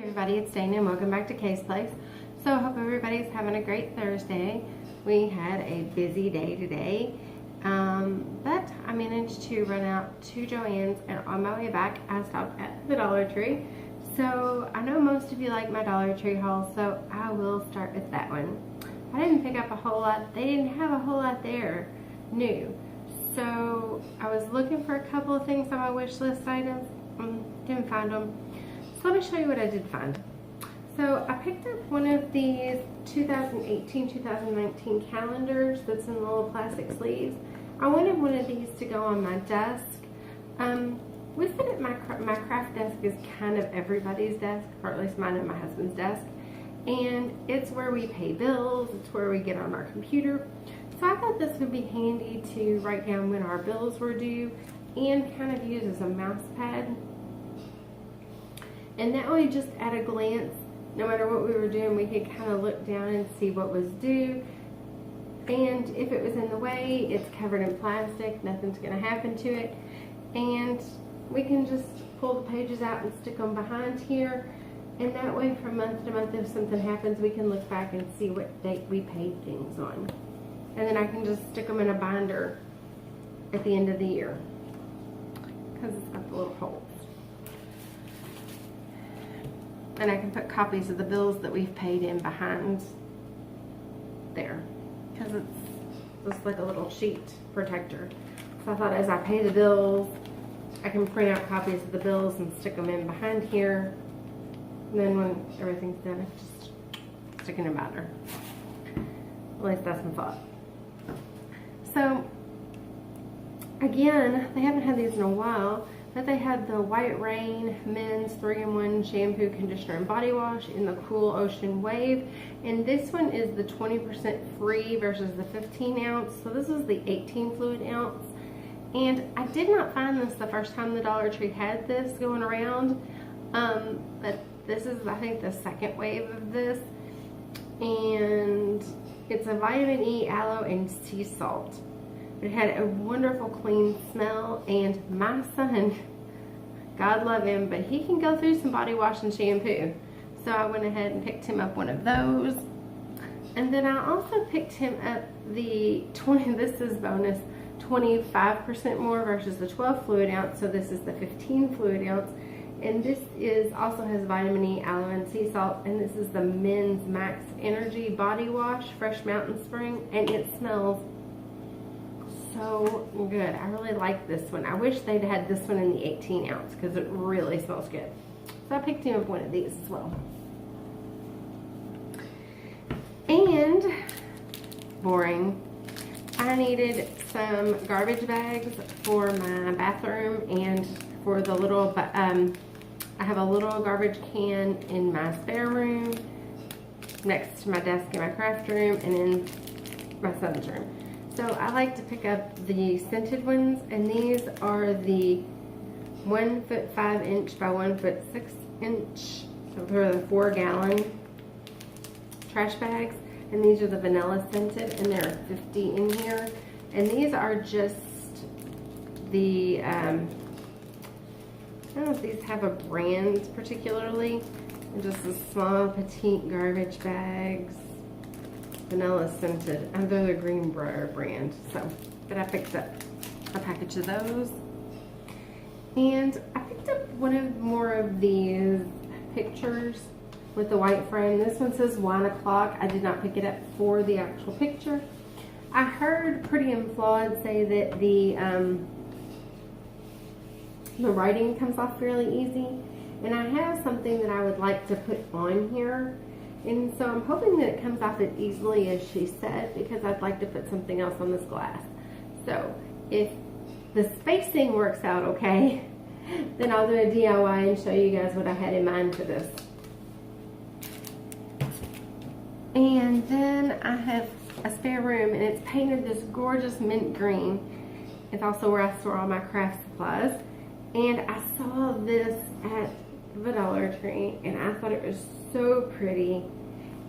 Everybody, it's Dana and welcome back to Kay's Place. So I hope everybody's having a great Thursday. We had a busy day today, but I managed to run out to JoAnn's, and on my way back I stopped at the Dollar Tree. So I know most of you like my Dollar Tree haul, so I will start with that one. I didn't pick up a whole lot. They didn't have a whole lot there new. So I was looking for a couple of things on my wish list items. Didn't find them. So let me show you what I did find. So I picked up one of these 2018-2019 calendars that's in little plastic sleeves. I wanted one of these to go on my desk. We said that my craft desk is kind of everybody's desk, or at least mine and my husband's desk. And it's where we pay bills, it's where we get on our computer. So I thought this would be handy to write down when our bills were due and kind of use as a mouse pad. And that way, just at a glance, no matter what we were doing, we could kind of look down and see what was due. And if it was in the way, it's covered in plastic, nothing's going to happen to it. And we can just pull the pages out and stick them behind here. And that way, from month to month, if something happens, we can look back and see what date we paid things on. And then I can just stick them in a binder at the end of the year, because it's got the little holes. And I can put copies of the bills that we've paid in behind there, because it's just like a little sheet protector. So I thought as I pay the bills, I can print out copies of the bills and stick them in behind here. And then when everything's done, I can just stick it in a binder. At least that's my thought. So again, they haven't had these in a while, but they had the White Rain Men's 3-in-1 Shampoo, Conditioner, and Body Wash in the Cool Ocean Wave. And this one is the 20% free versus the 15 ounce. So this is the 18 fluid ounce. And I did not find this the first time the Dollar Tree had this going around. But this is, I think, the second wave of this. And it's a vitamin E, aloe, and sea salt. It had a wonderful clean smell, and my son, God love him, but he can go through some body wash and shampoo. So I went ahead and picked him up one of those. And then I also picked him up the this is bonus, 25% more versus the 12 fluid ounce. So this is the 15 fluid ounce. And this also has vitamin E, aloe, and sea salt. And this is the Men's Max Energy Body Wash, Fresh Mountain Spring. And it smells so good. I really like this one. I wish they'd had this one in the 18 ounce because it really smells good. So I picked him up one of these as well. And boring, I needed some garbage bags for my bathroom and for the little, I have a little garbage can in my spare room next to my desk in my craft room and in my son's room. So I like to pick up the scented ones, and these are the 1 foot 5 inch by 1 foot 6 inch. So they're the 4-gallon trash bags, and these are the vanilla scented, and there are 50 in here. And these are just the, I don't know if these have a brand particularly, just the small petite garbage bags. Vanilla scented, and they're the Greenbrier brand. So, but I picked up a package of those, and I picked up more of these pictures with the white frame. This one says 1 o'clock. I did not pick it up for the actual picture. I heard Pretty and Flawed say that the writing comes off fairly easy, and I have something that I would like to put on here. And so I'm hoping that it comes off as easily as she said, because I'd like to put something else on this glass. So if the spacing works out okay, then I'll do a DIY and show you guys what I had in mind for this. And then I have a spare room, and it's painted this gorgeous mint green. It's also where I store all my craft supplies. And I saw this at the Dollar Tree, and I thought it was so pretty,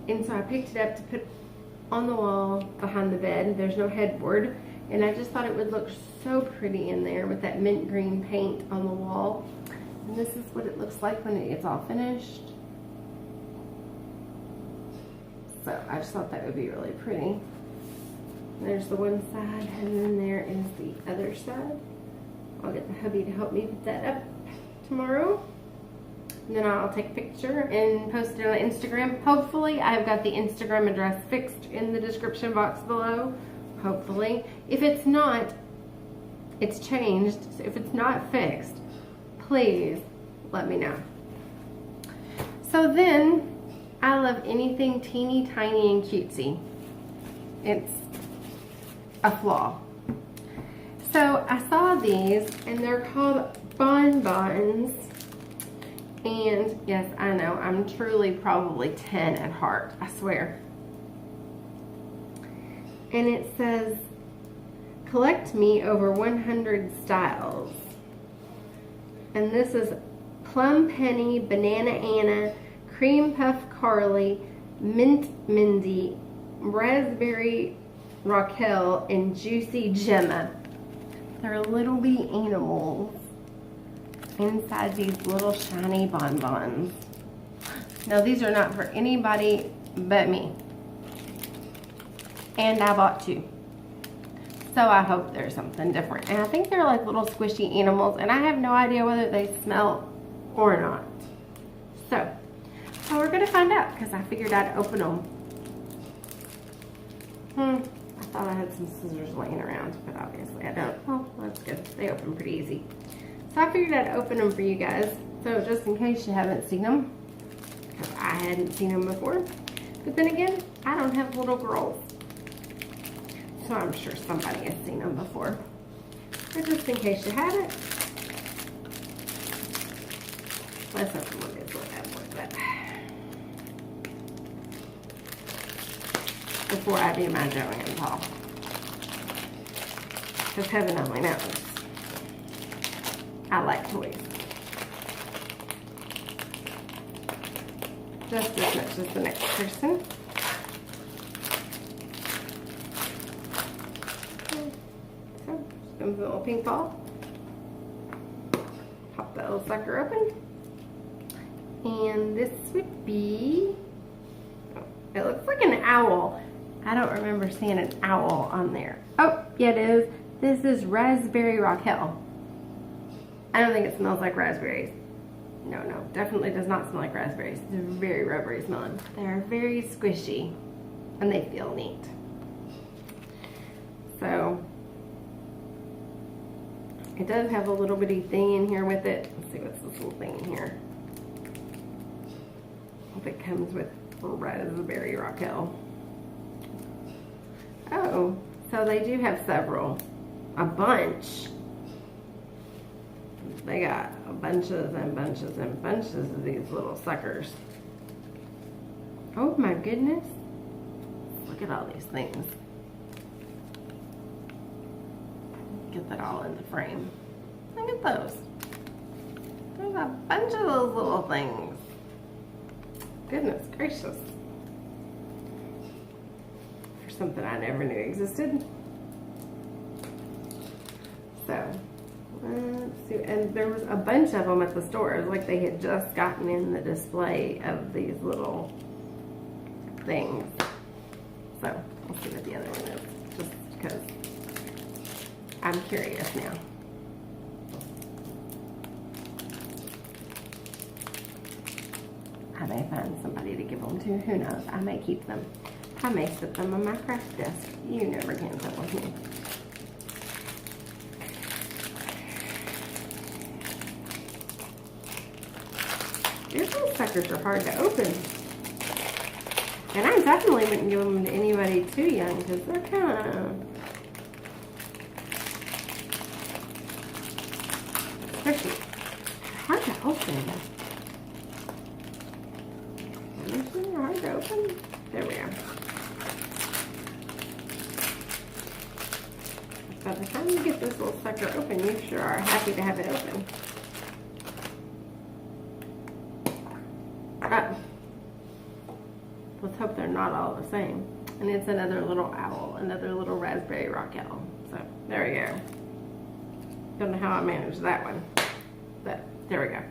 and so I picked it up to put on the wall behind the bed. There's no headboard, and I just thought it would look so pretty in there with that mint green paint on the wall. And this is what it looks like when it gets all finished. So I just thought that would be really pretty. There's the one side, and then there is the other side. I'll get the hubby to help me put that up tomorrow. And then I'll take a picture and post it on Instagram. Hopefully, I've got the Instagram address fixed in the description box below. Hopefully. If it's not, it's changed. So if it's not fixed, please let me know. So then, I love anything teeny tiny and cutesy. It's a flaw. So I saw these, and they're called bonbons. And yes, I know, I'm truly probably 10 at heart, I swear. And it says, collect me over 100 styles. And this is Plum Penny, Banana Anna, Cream Puff Carly, Mint Mindy, Raspberry Raquel, and Juicy Gemma. They're little wee animals inside these little shiny bonbons. Now these are not for anybody but me. And I bought 2. So I hope there's something different. And I think they're like little squishy animals, and I have no idea whether they smell or not. So we're gonna find out, because I figured I'd open them. I thought I had some scissors laying around, but obviously I don't. Well, that's good. They open pretty easy. So I figured I'd open them for you guys. So just in case you haven't seen them, because I hadn't seen them before. But then again, I don't have little girls. So I'm sure somebody has seen them before. But just in case you haven't, let's open one of these little bad boys up. Before I do my JoAnn's haul. Because heaven only knows, I like toys. Just as much as the next person. So, just comes a little pink ball. Pop that little sucker open. And this would be, oh, it looks like an owl. I don't remember seeing an owl on there. Oh, yeah it is. This is Raspberry Raquel. I don't think it smells like raspberries. No, definitely does not smell like raspberries. They're very rubbery smelling. They're very squishy, and they feel neat. So, it does have a little bitty thing in here with it. Let's see what's this little thing in here. I hope it comes with Raspberry Raquel. Oh, so they do have several. A bunch. They got bunches and bunches and bunches of these little suckers. Oh my goodness. Look at all these things. Get that all in the frame. Look at those. There's a bunch of those little things. Goodness gracious. For something I never knew existed. So, let's see. And there was a bunch of them at the store. It was like they had just gotten in the display of these little things. So, we'll see what the other one is. Just because I'm curious now. I may find somebody to give them to. Who knows? I may keep them. I may sit them on my craft desk. You never can tell with me. These little suckers are hard to open. And I definitely wouldn't give them to anybody too young, because they're kind of... Especially hard to open. They're hard to open. There we are. By the time you get this little sucker open, you sure are happy to have it open. Let's hope they're not all the same. And it's another little owl, another little Raspberry Raquel. So there we go. Don't know how I managed that one, but there we go.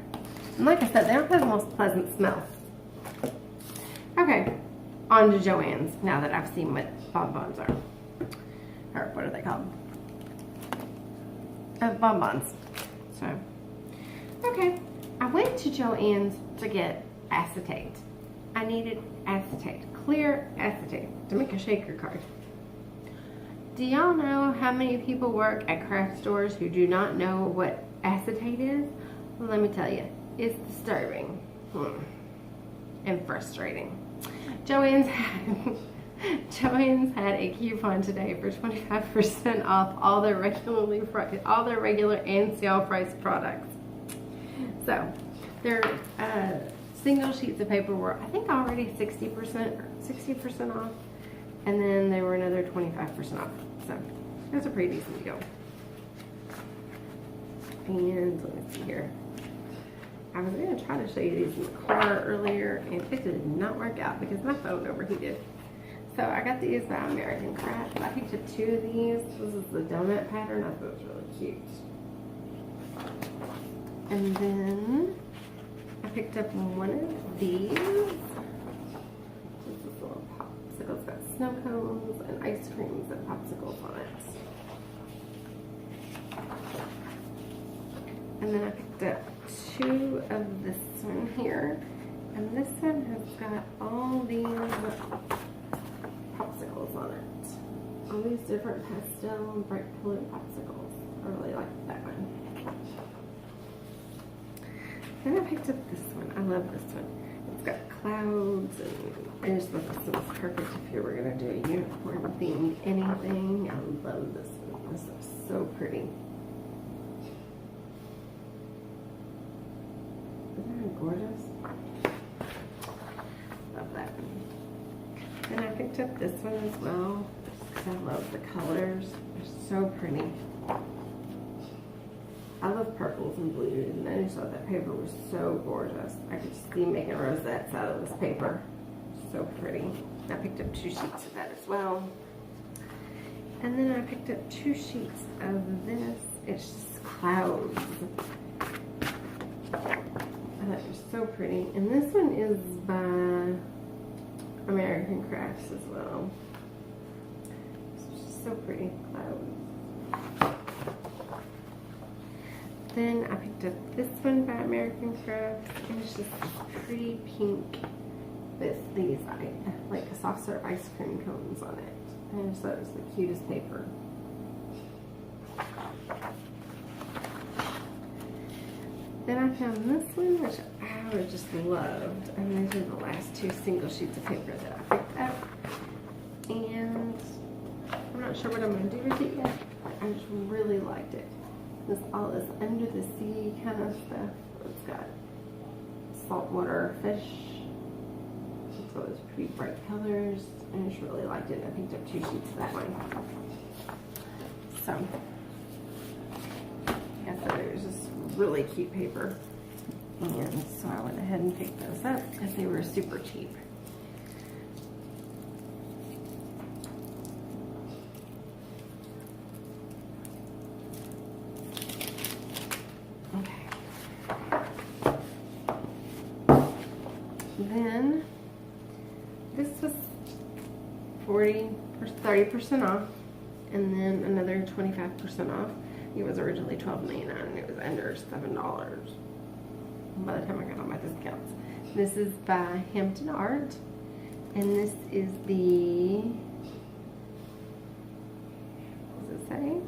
And like I said, they don't have the most pleasant smell. Okay, on to JoAnn's now that I've seen what bonbons are. Or what are they called? Bonbons. So, okay. I went to JoAnn's to get acetate. I needed acetate, clear acetate, to make a shaker card. Do y'all know how many people work at craft stores who do not know what acetate is? Well, let me tell you, it's disturbing and frustrating. JoAnn's had a coupon today for 25% off all their regular and sale price products. So their single sheets of paper were, I think, already 60% off, and then they were another 25% off. So that's a pretty decent deal. And let me see here. I was going to try to show you these in the car earlier, and it did not work out because my phone overheated. So I got these by American Craft. I picked up 2 of these. This is the donut pattern. I thought it was really cute. And then I picked up one of these. This is a little popsicle. It's got snow cones and ice creams and popsicles on it. And then I picked up 2 of this one here. And this one has got all these popsicles on it. All these different pastel and bright colored popsicles. I really like that one. Then I picked up this one. I love this one. It's got clouds, and I just thought this was perfect if you were going to do a unicorn themed anything. I love this one. This looks so pretty. Isn't that gorgeous? Love that one. Then I picked up this one as well because I love the colors. They're so pretty. I love purples and blues, and I just thought that paper was so gorgeous. I could just see making rosettes out of this paper. So pretty. I picked up 2 sheets of that as well. And then I picked up 2 sheets of this. It's just clouds. I thought it was so pretty. And this one is by American Crafts as well. It's just so pretty. Clouds. Then I picked up this one by American Crafts, and it's just pretty pink with these like soft serve ice cream cones on it. And I just thought it was the cutest paper. Then I found this one, which I would just loved. And these are the last 2 single sheets of paper that I picked up. And I'm not sure what I'm going to do with it yet, but I just really liked it. This all this under the sea kind of stuff. It's got saltwater fish. So it's pretty bright colors. And I just really liked it. I picked up 2 sheets of that one. So yeah, so it was just really cute paper. And so I went ahead and picked those up because they were super cheap. Then this was 40 or 30% off, and then another 25% off. It was originally $12.99 and it was under $7 by the time I got all my discounts. This is by Hampton Art, and this is the, what does it say?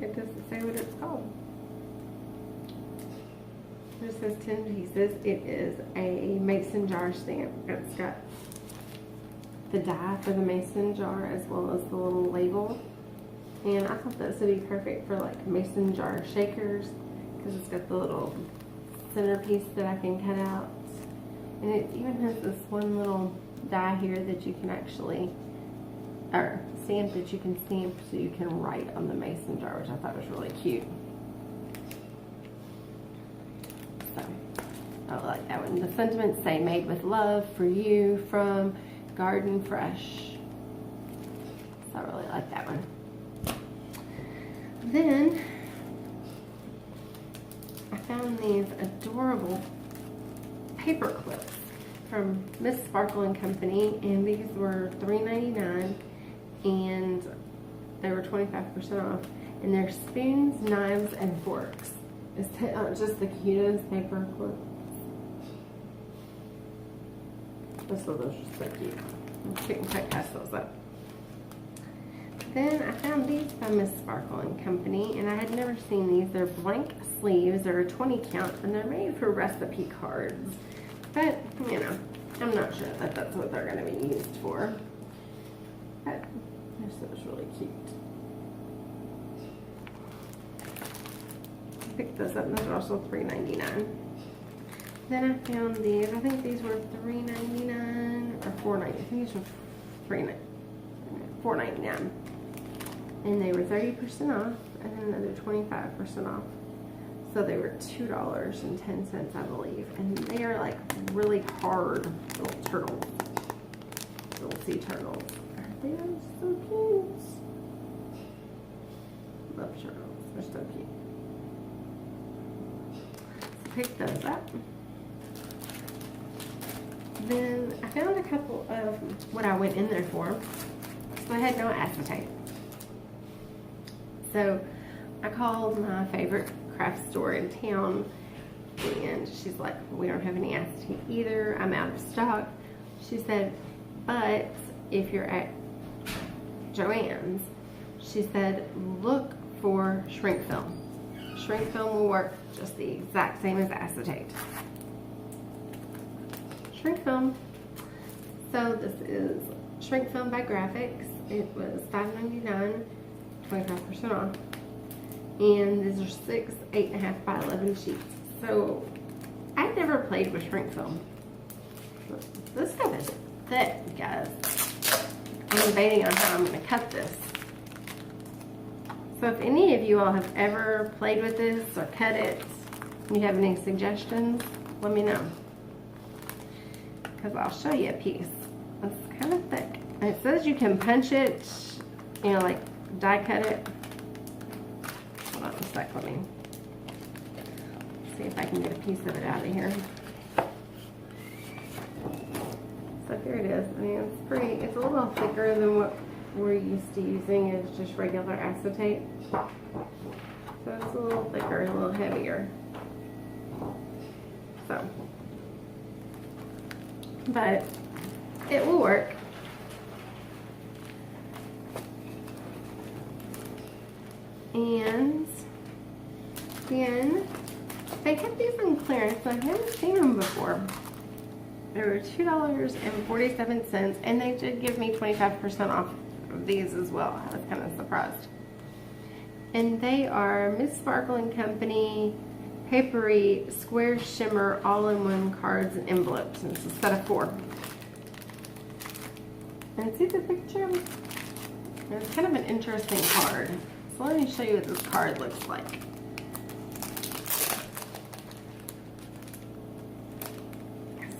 It doesn't say what it's called. It says 10 pieces. It is a mason jar stamp. It's got the die for the mason jar as well as the little label. And I thought this would be perfect for like mason jar shakers because it's got the little centerpiece that I can cut out. And it even has this one little die here that you can actually, or stamp that you can stamp so you can write on the mason jar, which I thought was really cute. So I like that one. The sentiments say made with love for you from Garden Fresh. So I really like that one. Then found these adorable paper clips from Miss Sparkle and Company, and these were $3.99, and they were 25% off. And they're spoons, knives, and forks. It's just the cutest paper clips. This one was just so cute. I couldn't quite pass those up. Then I found these from Miss Sparkle and Company, and I had never seen these. They're blank sleeves. They're a 20 count, and they're made for recipe cards. But, you know, I'm not sure that that's what they're going to be used for. But this was really cute. I picked those up, and those are also $3.99. Then I found these. I think these were $3.99 or $4.99. I think these were $4.99. And they were 30% off, and then another 25% off. So they were $2.10, I believe. And they are like really hard little turtles. Little sea turtles. They are so cute. Love turtles. They're so cute. So pick those up. Then I found a couple of what I went in there for. So I had no acetate. So I called my favorite craft store in town, and she's like, we don't have any acetate either. I'm out of stock. She said, but if you're at JoAnn's, she said, look for shrink film. Shrink film will work just the exact same as acetate. Shrink film. So this is shrink film by Graphics. It was $5.99, 25% off. And these are 6 8.5 by 11 sheets. So I've never played with shrink film. This stuff is thick, guys. I'm debating on how I'm going to cut this. So if any of you all have ever played with this or cut it, and you have any suggestions, let me know. Because I'll show you a piece. It's kind of thick. And it says you can punch it, you know, like die cut it. Hold on a sec, let me see if I can get a piece of it out of here. So here it is. I mean, it's a little thicker than what we're used to using. It's just regular acetate. So it's a little thicker, a little heavier. So, but it will work. And then they had these on clearance, so I haven't seen them before. They were $2.47, and they did give me 25% off of these as well. I was kind of surprised. And they are Miss Sparkle and Company Papery Square Shimmer All-in-One Cards and Envelopes. And it's a set of 4. And see the picture? It's kind of an interesting card. So let me show you what this card looks like.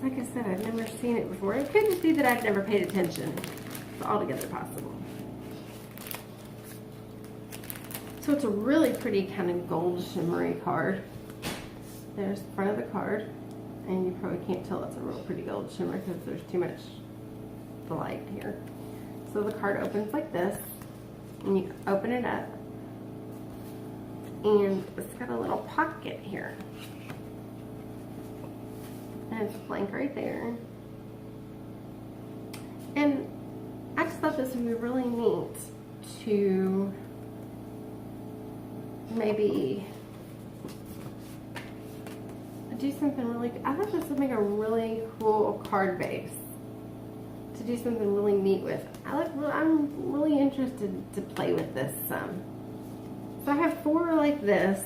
Like I said, I've never seen it before. It could just be that I've never paid attention. It's altogether possible. So it's a really pretty kind of gold shimmery card. There's the front of the card. And you probably can't tell it's a real pretty gold shimmer because there's too much light here. So the card opens like this. And you open it up. And it's got a little pocket here. And it's blank right there. And I just thought this would be really neat to maybe do something really, I thought this would make a really cool card base to do something really neat with. I'm really interested to play with this some. So I have 4 like this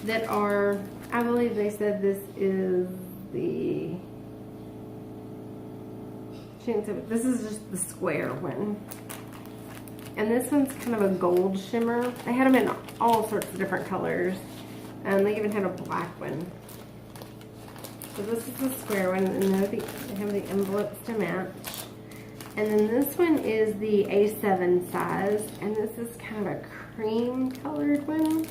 that are, I believe they said this is the, this is just the square one. And this one's kind of a gold shimmer. They had them in all sorts of different colors. And they even had a black one. So this is the square one, and they have the envelopes to match. And then this one is the A7 size, and this is kind of a cream colored one.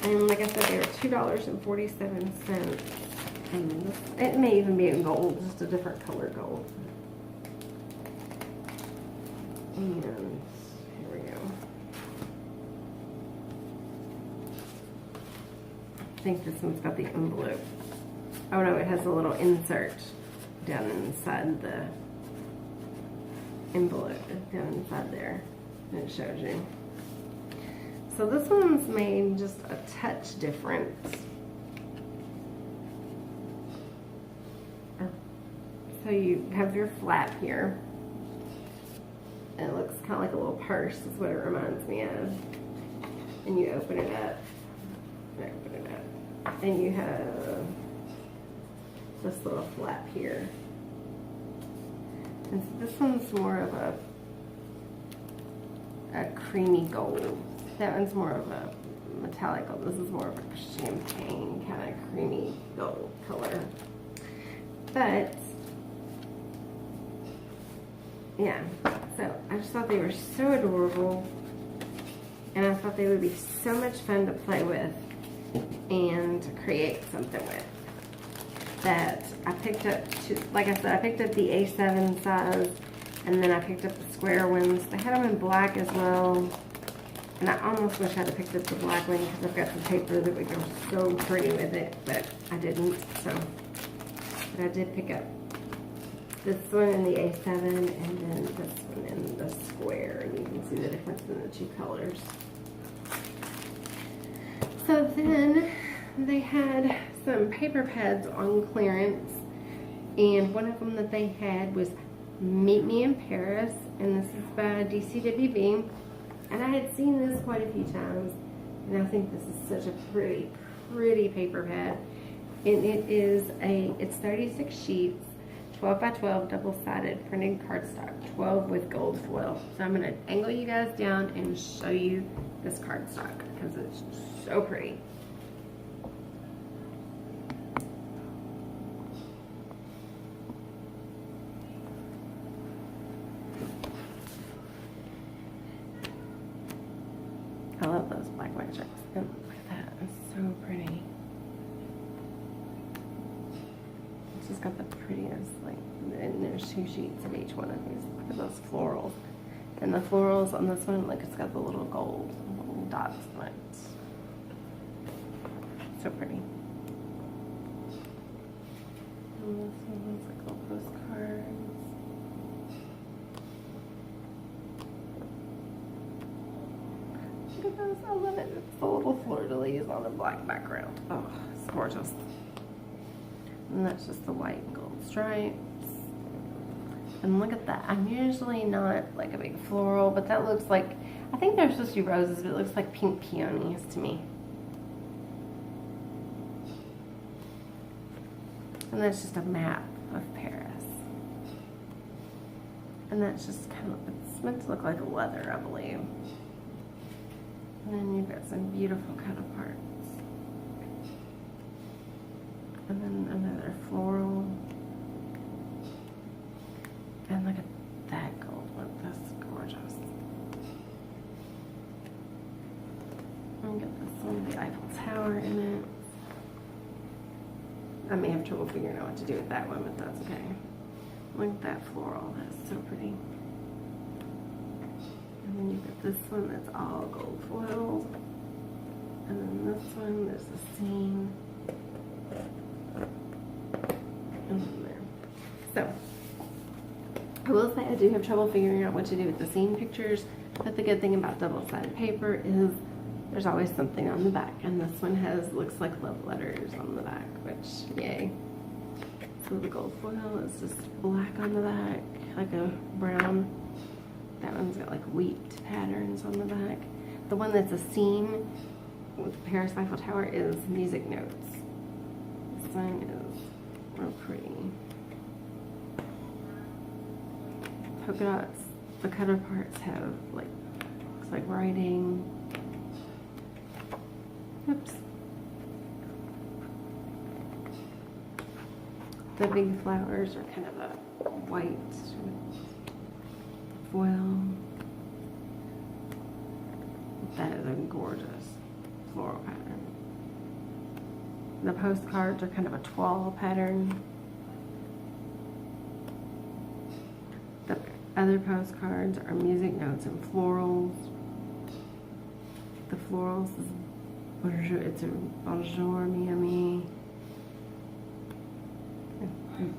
And like I said, they were $2.47. And this, it may even be in gold, just a different color gold. And here we go. I think this one's got the envelope. Oh no, it has a little insert down inside the envelope, down inside there. And it shows you. So this one's made just a touch different. So you have your flap here. And it looks kind of like a little purse is what it reminds me of. And you open it up. Open it up. And you have this little flap here. And so this one's more of a creamy gold. That one's more of a metallic gold. This is more of a champagne kind of creamy gold color. But yeah, so I just thought they were so adorable, and I thought they would be so much fun to play with and to create something with. That I picked up, like I said, I picked up the A7 size, and then I picked up the square ones. They had them in black as well, and I almost wish I had picked up the black one because I've got some paper that would go so pretty with it, but I didn't. So, but I did pick up this one in the A7 and then this one in the square, and you can see the difference in the two colors. So then they had some paper pads on clearance, and one of them that they had was Meet Me in Paris, and this is by DCWB, and I had seen this quite a few times, and I think this is such a pretty paper pad. And it's 36 sheets, 12 by 12 double-sided printed cardstock, 12 with gold foil. So I'm going to angle you guys down and show you this cardstock because it's so pretty. I love those black magics. And look at that, it's so pretty. It's just got the prettiest, like, and there's 2 sheets of each one of these. Look at those florals. And the florals on this one, like, it's got the little gold little dots on it. So pretty. And this one looks like little postcards. Look at those, I love it. It's the little fleur-de-lis on a black background. Oh, it's gorgeous. And that's just the white and gold stripes. And look at that. I'm usually not like a big floral, but that looks like, I think they're supposed to be roses, but it looks like pink peonies to me. And that's just a map of Paris. And that's just kind of, it's meant to look like leather, I believe. And then you've got some beautiful counterparts. And then another floral. And look at that gold one. That's gorgeous. And get this one, the Eiffel Tower in it. I may have trouble figuring out what to do with that one, but that's okay. Look at that floral. That's so pretty. And then you've got this one that's all gold foiled. And then this one, there's a scene. And then there. So, I will say I do have trouble figuring out what to do with the scene pictures, but the good thing about double-sided paper is there's always something on the back. And this one looks like love letters on the back, which, yay. So the gold foil is just black on the back, like a brown. That one's got like wheat patterns on the back. The one that's a scene with the Paris Eiffel Tower is music notes. This one is real pretty. Polka dots. The cutter parts have like, looks like writing. Oops. The big flowers are kind of a white foil. That is a gorgeous. floral pattern. The postcards are kind of a toile pattern. The other postcards are music notes and florals. The florals is bonjour, it's a bonjour, Miami.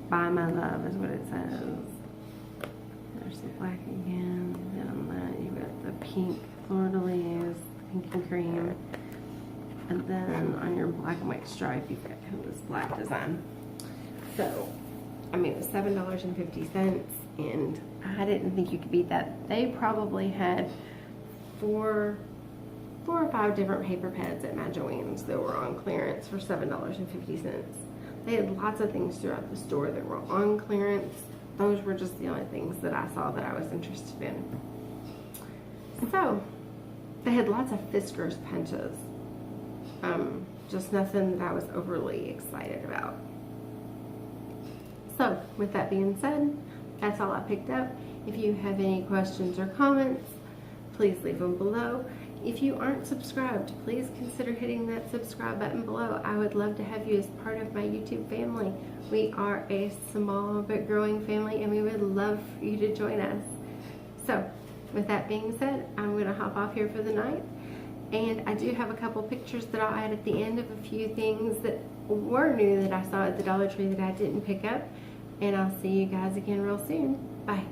By my love is what it says. There's the black again. Then on that, you've got the pink fleur-de-lis, pink and cream. And then on your black and white stripe, you've got kind of this black design. So, I mean, it was $7.50, and I didn't think you could beat that. They probably had four or five different paper pads at my JoAnn's that were on clearance for $7.50. They had lots of things throughout the store that were on clearance. Those were just the only things that I saw that I was interested in. So, they had lots of Fiskars punches. Just nothing that I was overly excited about. So, with that being said, that's all I picked up. If you have any questions or comments, please leave them below. If you aren't subscribed, please consider hitting that subscribe button below. I would love to have you as part of my YouTube family. We are a small but growing family, and we would love for you to join us. So, with that being said, I'm going to hop off here for the night. And I do have a couple pictures that I'll add at the end of a few things that were new that I saw at the Dollar Tree that I didn't pick up. And I'll see you guys again real soon. Bye.